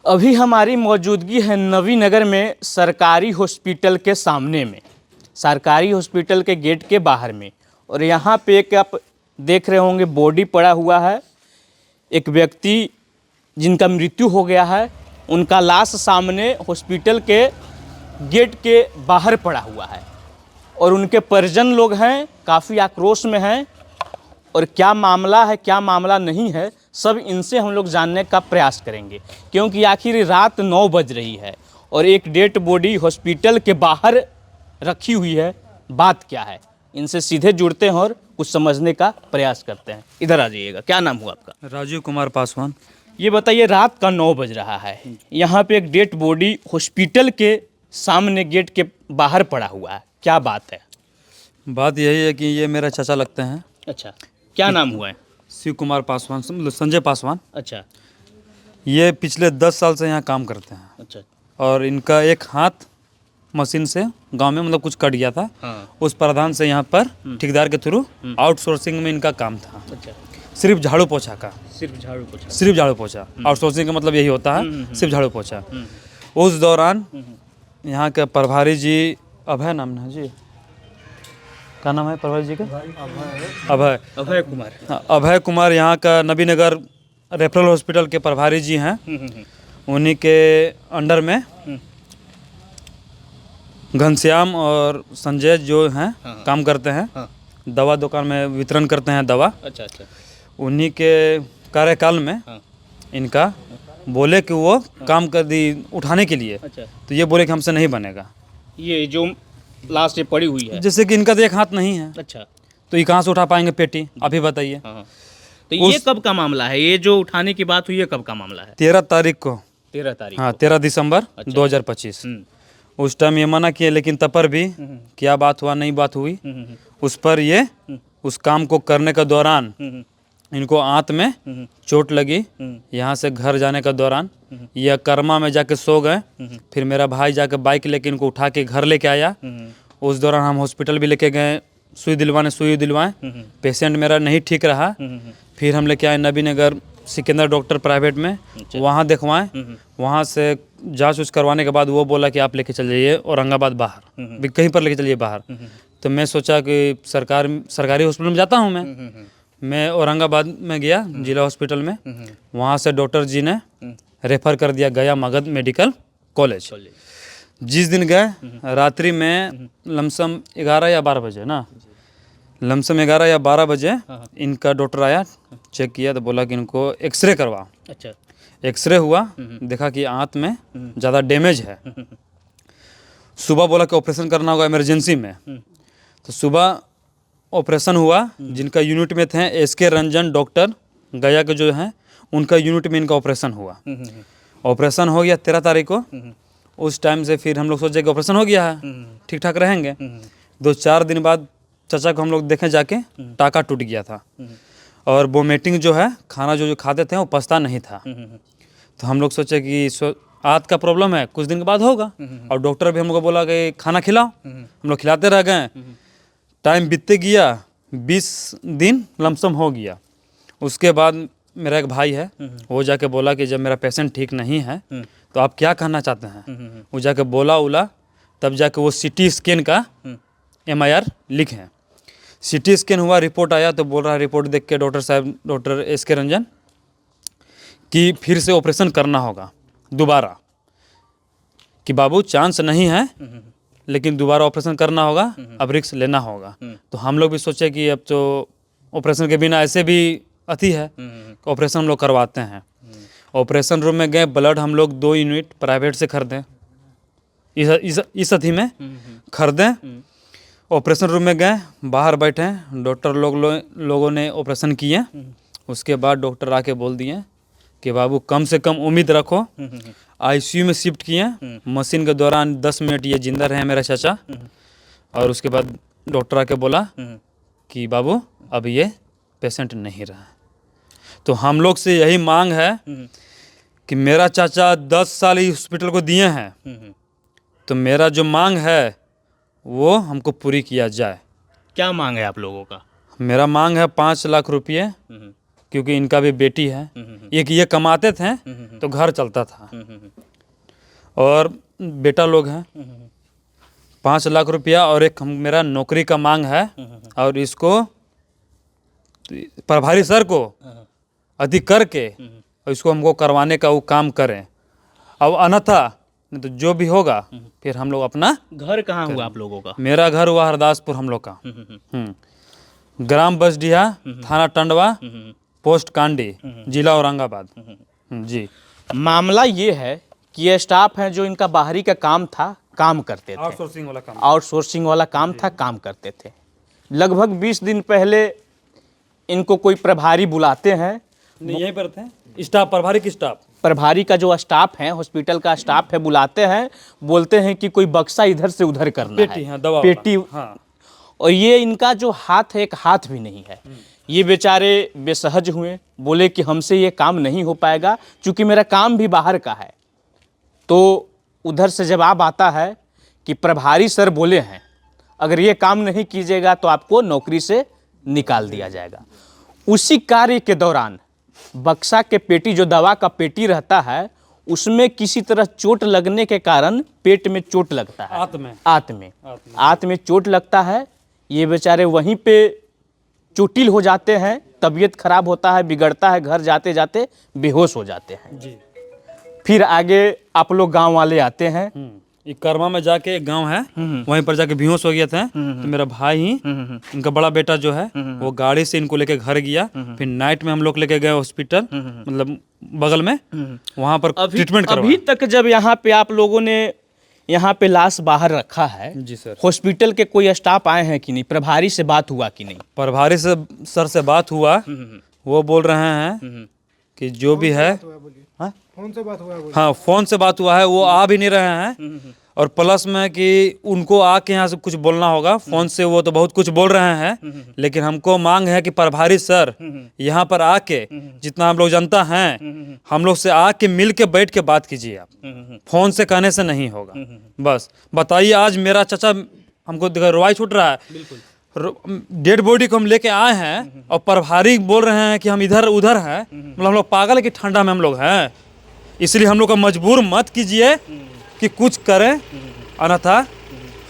अभी हमारी मौजूदगी है नवीनगर में सरकारी हॉस्पिटल के सामने में, सरकारी हॉस्पिटल के गेट के बाहर में। और यहाँ पे एक आप देख रहे होंगे बॉडी पड़ा हुआ है। एक व्यक्ति जिनका मृत्यु हो गया है, उनका लाश सामने हॉस्पिटल के गेट के बाहर पड़ा हुआ है। और उनके परिजन लोग हैं, काफ़ी आक्रोश में हैं। और क्या मामला है क्या मामला नहीं है, सब इनसे हम लोग जानने का प्रयास करेंगे, क्योंकि आखिर रात 9 बज रही है और एक डेड बॉडी हॉस्पिटल के बाहर रखी हुई है। बात क्या है, इनसे सीधे जुड़ते हैं और कुछ समझने का प्रयास करते हैं। इधर आ जाइएगा। क्या नाम हुआ आपका? राजीव कुमार पासवान। ये बताइए, रात का 9 बज रहा है, यहाँ पे एक डेड बॉडी हॉस्पिटल के सामने गेट के बाहर पड़ा हुआ है, क्या बात है? बात यही है कि ये मेरा चाचा लगते हैं। अच्छा, क्या नाम हुआ है? शिव कुमार पासवान, संजय पासवान। अच्छा ये पिछले 10 साल से यहाँ काम करते हैं। अच्छा। और इनका एक हाथ मशीन से गांव में मतलब कुछ कट गया था। हाँ। उस प्रधान से यहाँ पर ठेकेदार के थ्रू आउटसोर्सिंग में इनका काम था। अच्छा, सिर्फ झाड़ू पोछा का। सिर्फ झाड़ू पोछा। सिर्फ झाड़ू पोछा। आउटसोर्सिंग का मतलब यही होता है, सिर्फ झाड़ू पोछा। उस दौरान यहाँ के प्रभारी जी, अभय नाम है जी, क्या नाम है प्रभारी जी का? अभय कुमार। हाँ, अभय कुमार यहाँ का नबीनगर रेफरल हॉस्पिटल के प्रभारी जी हैं। उन्हीं के अंडर में घनश्याम और संजय जो हैं काम करते हैं। हाँ। दवा दुकान में वितरण करते हैं दवा। अच्छा अच्छा। उन्हीं के कार्यकाल में इनका बोले कि वो काम कर दी उठाने के लिए। अच्छा, तो ये बोले कि हमसे नहीं बनेगा। ये जो लास्ट ये पड़ी हुई है। जैसे कि इनका तो एक हाथ नहीं है, अच्छा। तो ये कहाँ से उठा पाएंगे पेटी? अभी बताइए। हाँ। तो ये कब का मामला है? ये जो उठाने की बात हुई है कब का मामला है? 13 तारीख को। 13 तारीख। हाँ, 13 दिसंबर 2025। उस टाइम ये मना किए, लेकिन तब पर भी क्या बात हुआ नहीं बात हुई। उस पर ये उस काम को करने के दौरान इनको आंत में चोट लगी। यहाँ से घर जाने के दौरान यह कर्मा में जाके सो गए। फिर मेरा भाई जाके बाइक लेके इनको उठा के घर लेके आया। उस दौरान हम हॉस्पिटल भी लेके गए, सुई दिलवाएं। पेशेंट मेरा नहीं ठीक रहा। फिर हम लेके आए नबीनगर सिकंदर डॉक्टर प्राइवेट में, वहाँ दिखवाएं। वहाँ से जांच उच करवाने के बाद वो बोला कि आप लेके चल जाइए औरंगाबाद बाहर, कहीं पर लेके चलिए बाहर। तो मैं सोचा कि सरकारी हॉस्पिटल में जाता हूँ। मैं औरंगाबाद में गया, जिला हॉस्पिटल में। वहाँ से डॉक्टर जी ने रेफ़र कर दिया गया मगध मेडिकल कॉलेज। जिस दिन गए, रात्रि में लमसम 11 या 12 बजे ना, लमसम 11 या 12 बजे इनका डॉक्टर आया, चेक किया तो बोला कि इनको एक्सरे करवा। अच्छा। एक्सरे हुआ, देखा कि आंत में ज़्यादा डैमेज है। सुबह बोला कि ऑपरेशन करना होगा इमरजेंसी में। तो सुबह ऑपरेशन हुआ। जिनका यूनिट में थे SK रंजन डॉक्टर गया के जो हैं, उनका यूनिट में इनका ऑपरेशन हुआ। ऑपरेशन हो गया 13 तारीख को। उस टाइम से फिर हम लोग सोचे कि ऑपरेशन हो गया है, ठीक ठाक रहेंगे। 2-4 दिन बाद चाचा को हम लोग देखें जाके, टाका टूट गया था। और वोमिटिंग जो है, खाना जो खाते थे वो पचता नहीं था। तो हम लोग सोचे कि आंत का प्रॉब्लम है, कुछ दिन के बाद होगा। और डॉक्टर भी हम लोग को बोला कि खाना खिलाओ। हम लोग खिलाते रह गए। टाइम बीतते गया, 20 दिन लमसम हो गया। उसके बाद मेरा एक भाई है, वो जाके बोला कि जब मेरा पेशेंट ठीक नहीं है तो आप क्या कहना चाहते हैं। वो जाके बोला, तब जाके वो CT स्कैन का MIR लिखे। CT स्कैन हुआ, रिपोर्ट आया तो बोल रहा है, रिपोर्ट देख के डॉक्टर साहब, डॉक्टर SK रंजन, कि फिर से ऑपरेशन करना होगा दोबारा, कि बाबू चांस नहीं है लेकिन दोबारा ऑपरेशन करना होगा, अब रिस्क लेना होगा। तो हम लोग भी सोचे कि अब तो ऑपरेशन के बिना ऐसे भी अति है, ऑपरेशन हम लोग करवाते हैं। ऑपरेशन रूम में गए, ब्लड हम लोग 2 यूनिट प्राइवेट से खरीदें, इस अथी में खरीदें। ऑपरेशन रूम में गए, बाहर बैठे, डॉक्टर लोगों ने ऑपरेशन किए। उसके बाद डॉक्टर आके बोल दिए कि बाबू कम से कम उम्मीद रखो। ICU में शिफ्ट किए। मशीन के दौरान 10 मिनट ये जिंदा रहे मेरा चाचा। और उसके बाद डॉक्टर आके बोला कि बाबू अब ये पेशेंट नहीं रहा। तो हम लोग से यही मांग है कि मेरा चाचा 10 साल इस हॉस्पिटल को दिए हैं, तो मेरा जो मांग है वो हमको पूरी किया जाए। क्या मांग है आप लोगों का? मेरा मांग है 5 लाख रुपये क्योंकि इनका भी बेटी है। एक ये कमाते थे तो घर चलता था, और बेटा लोग हैं। 5 लाख रुपया और एक मेरा नौकरी का मांग है, और इसको प्रभारी सर को अधिक करके और इसको हमको करवाने का वो काम करें। अब अन्यथा नहीं तो जो भी होगा फिर हम लोग अपना। घर कहाँ हुआ आप लोगों का? मेरा घर हुआ हरदासपुर हम लोग का, ग्राम बसडीहा, थाना टंडवा, पोस्ट कांडी, जिला औरंगाबाद। जी। मामला ये है कि ये स्टाफ हैं जो इनका बाहरी का काम था, काम करते थे, आउटसोर्सिंग वाला काम। आउटसोर्सिंग वाला काम था, काम करते थे। लगभग 20 दिन पहले इनको कोई प्रभारी बुलाते हैं, नहीं यहीं पर थे स्टाफ, प्रभारी की स्टाफ, प्रभारी का जो स्टाफ है, हॉस्पिटल का स्टाफ है, बुलाते हैं, बोलते हैं कि कोई बक्सा इधर से उधर करना पेटी, है, हाँ, दवा पेटी। हाँ। और ये इनका जो हाथ है, एक हाथ भी नहीं है। ये बेचारे बेसहज हुए, बोले कि हमसे ये काम नहीं हो पाएगा, क्योंकि मेरा काम भी बाहर का है। तो उधर से जवाब आता है कि प्रभारी सर बोले हैं अगर ये काम नहीं कीजिएगा तो आपको नौकरी से निकाल दिया जाएगा। उसी कार्य के दौरान बक्सा के पेटी, जो दवा का पेटी रहता है, उसमें किसी तरह चोट लगने के कारण पेट में चोट लगता है, आंत में चोट लगता है। ये बेचारे वहीं पे चोटिल हो जाते हैं, तबीयत खराब होता है, बिगड़ता है, घर जाते जाते बेहोश हो जाते हैं। जी। फिर आगे आप लोग गांव वाले आते हैं। ये कर्मा में जाके एक गांव है, वहीं पर जाके बेहोश हो गए थे। तो मेरा भाई ही, इनका बड़ा बेटा जो है, वो गाड़ी से इनको लेके घर गया। फिर नाइट में हम लोग लेके गए हॉस्पिटल, मतलब बगल में, वहां पर ट्रीटमेंट करवाया। अभी तक जब यहाँ पे आप लोगों ने यहाँ पे लाश बाहर रखा है, जी सर, हॉस्पिटल के कोई स्टाफ आए हैं कि नहीं? प्रभारी से बात हुआ कि नहीं? प्रभारी से सर से बात हुआ, वो बोल रहे हैं कि जो भी है, फोन से बात हुआ है? हाँ फोन से बात हुआ है, वो आ भी नहीं रहे हैं। और प्लस में कि उनको आके यहाँ से कुछ बोलना होगा, फोन से वो तो बहुत कुछ बोल रहे हैं, लेकिन हमको मांग है कि प्रभारी सर यहाँ पर आके, जितना हम लोग जनता हैं, हम लोग से आके मिल के बैठ के बात कीजिए। आप फोन से कहने से नहीं होगा। बस बताइए, आज मेरा चाचा हमको रुवाई छूट रहा है, डेड बॉडी को हम लेके आए हैं और प्रभारी बोल रहे हैं कि हम इधर उधर हैं। मतलब हम लोग पागल है कि ठंडा में हम लोग हैं? इसलिए हम लोग को मजबूर मत कीजिए कि कुछ करें, अन्यथा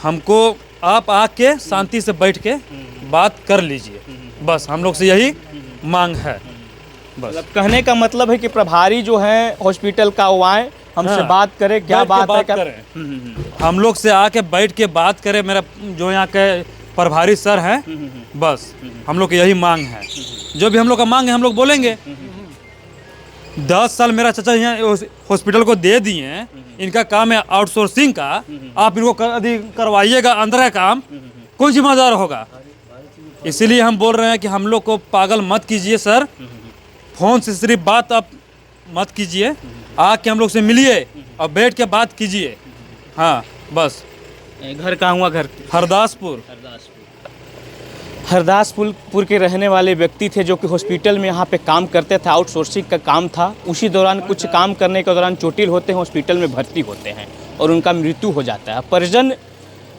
हमको आप आके शांति से बैठ के बात कर लीजिए। बस हम लोग से यही मांग है। बस मतलब कहने का मतलब है कि प्रभारी जो है हॉस्पिटल का, वो आए, हमसे हाँ, बात करें, क्या बात है, क्या करें। हम लोग से आके बैठ के बात करें। मेरा जो यहाँ के प्रभारी सर हैं, बस हम लोग की यही मांग है। जो भी हम लोग का मांग है हम लोग बोलेंगे। 10 साल मेरा चाचा यहाँ हॉस्पिटल को दे दिए हैं, इनका काम है आउटसोर्सिंग का, आप इनको करवाइएगा अंदर का काम, कौन जिम्मेदार होगा? इसीलिए हम बोल रहे हैं कि हम लोग को पागल मत कीजिए सर, फोन से सिर्फ बात आप मत कीजिए, आके हम लोग से मिलिए और बैठ के बात कीजिए। हाँ बस। घर कहाँ हुआ? घर हरदासपुर। हरदासपुर के रहने वाले व्यक्ति थे, जो कि हॉस्पिटल में यहाँ पे काम करते थे, आउटसोर्सिंग का काम था। उसी दौरान कुछ काम करने के दौरान चोटिल होते हैं, हॉस्पिटल में भर्ती होते हैं और उनका मृत्यु हो जाता है। परिजन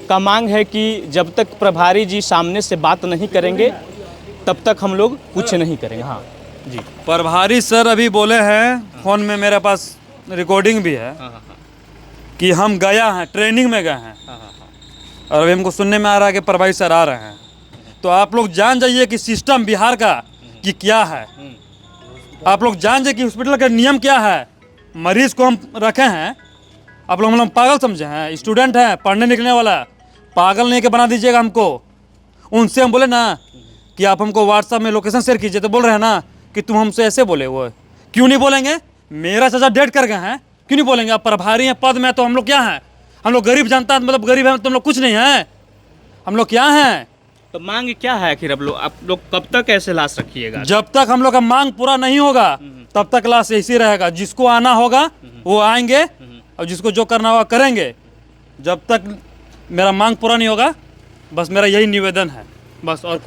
का मांग है कि जब तक प्रभारी जी सामने से बात नहीं करेंगे तब तक हम लोग कुछ नहीं करेंगे। हाँ जी। प्रभारी सर अभी बोले हैं, फ़ोन में मेरे पास रिकॉर्डिंग भी है, कि हम गया हैं, ट्रेनिंग में गए हैं, और अभी हमको सुनने में आ रहा है कि प्रभारी सर आ रहे हैं। तो आप लोग जान जाइए कि सिस्टम बिहार का कि क्या है। आप लोग जान जाइए कि हॉस्पिटल का नियम क्या है। मरीज को हम रखे हैं, आप लोग मतलब पागल समझे हैं? स्टूडेंट है, पढ़ने निकलने वाला, पागल नहीं के बना दीजिएगा हमको। उनसे हम बोले ना कि आप हमको व्हाट्सएप में लोकेशन शेयर कीजिए, तो बोल रहे हैं ना कि तुम हमसे ऐसे बोले। वो क्यों नहीं बोलेंगे? मेरा चाचा डेट कर गए हैं, क्यों नहीं बोलेंगे? आप प्रभारी हैं पद में, तो हम लोग क्या हैं? हम लोग गरीब जनता, मतलब गरीब हैं, तो हम लोग कुछ नहीं हैं। हम लोग क्या हैं? तो मांग क्या है आखिर? आप लोग कब तक ऐसे लाश रखिएगा? जब तक हम लोग का मांग पूरा नहीं होगा तब तक लाश ऐसी रहेगा। जिसको आना होगा वो आएंगे और जिसको जो करना होगा करेंगे। जब तक मेरा मांग पूरा नहीं होगा, बस मेरा यही निवेदन है, बस और कुछ